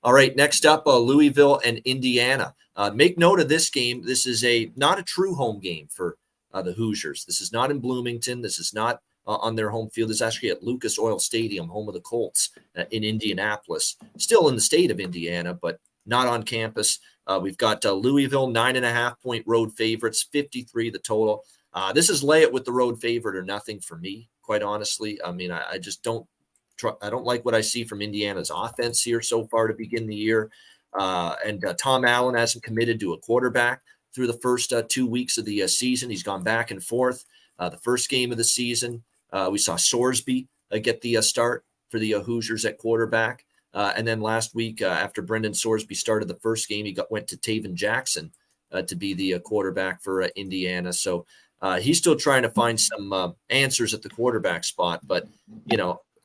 All right, next up, Louisville and Indiana. Make note of this game. This is not a true home game for the Hoosiers. This is not in Bloomington. This is not on their home field. This is actually at Lucas Oil Stadium, home of the Colts in Indianapolis. Still in the state of Indiana, but not on campus. We've got Louisville, 9.5-point road favorites, 53 the total. This is lay it with the road favorite or nothing for me, quite honestly. I mean, I just don't like what I see from Indiana's offense here so far to begin the year. And Tom Allen hasn't committed to a quarterback through the first 2 weeks of the season. He's gone back and forth. The first game of the season, we saw Sorsby get the start for the Hoosiers at quarterback. And then last week, after Brendan Sorsby started the first game, he went to Taven Jackson to be the quarterback for Indiana. So he's still trying to find some answers at the quarterback spot. But,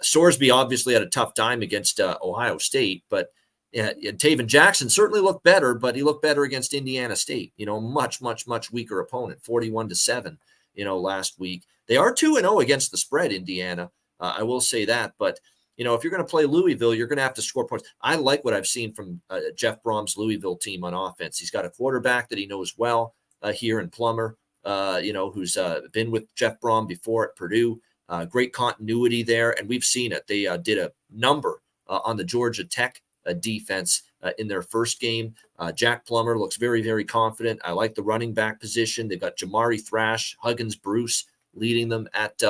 Sorsby obviously had a tough time against Ohio State, but Taven Jackson certainly looked better, but he looked better against Indiana State, much, much, much weaker opponent, 41-7, last week. They are 2-0 against the spread, Indiana. I will say that, but if you're going to play Louisville, you're going to have to score points. I like what I've seen from Jeff Brom's Louisville team on offense. He's got a quarterback that he knows well here in Plummer, who's been with Jeff Brom before at Purdue. Great continuity there, and we've seen it. They did a number on the Georgia Tech defense in their first game. Jack Plummer looks very, very confident. I like the running back position. They've got Jamari Thrash, Huggins Bruce leading them at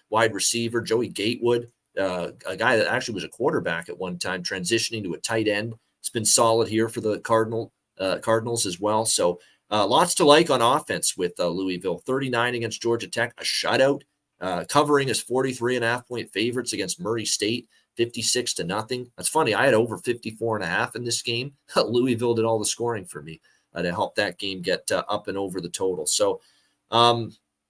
wide receiver. Joey Gatewood, a guy that actually was a quarterback at one time, transitioning to a tight end. It's been solid here for the Cardinals as well. So lots to like on offense with Louisville. 39 against Georgia Tech, a shutout. Covering as 43.5-point favorites against Murray State, 56-0. That's funny. I had over 54.5 in this game. Louisville did all the scoring for me to help that game get up and over the total. So,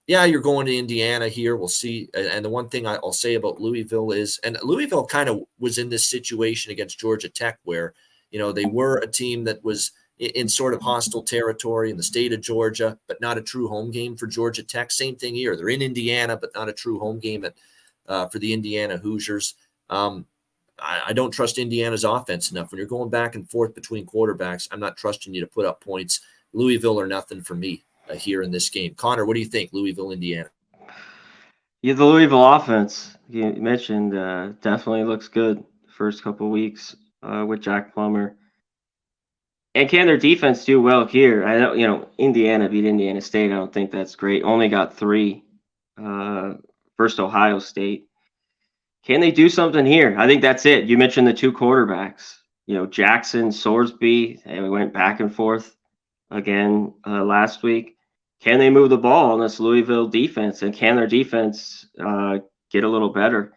you're going to Indiana here. We'll see. And the one thing I'll say about Louisville is, and Louisville kind of was in this situation against Georgia Tech where, they were a team that was in sort of hostile territory in the state of Georgia, but not a true home game for Georgia Tech. Same thing here. They're in Indiana, but not a true home game for the Indiana Hoosiers. I don't trust Indiana's offense enough. When you're going back and forth between quarterbacks, I'm not trusting you to put up points. Louisville or nothing for me here in this game. Conor, what do you think? Louisville, Indiana. Yeah, the Louisville offense you mentioned definitely looks good the first couple of weeks with Jack Plummer. And can their defense do well here? I know, Indiana beat Indiana State. I don't think that's great. Only got 3 versus Ohio State. Can they do something here? I think that's it. You mentioned the 2 quarterbacks, Jackson, Sorsby, and we went back and forth again last week. Can they move the ball on this Louisville defense? And can their defense get a little better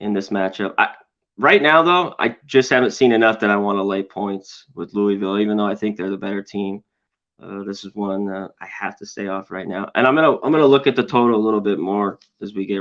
in this matchup? Right now, though, I just haven't seen enough that I want to lay points with Louisville, even though I think they're the better team. This is one I have to stay off right now, and I'm gonna look at the total a little bit more as we get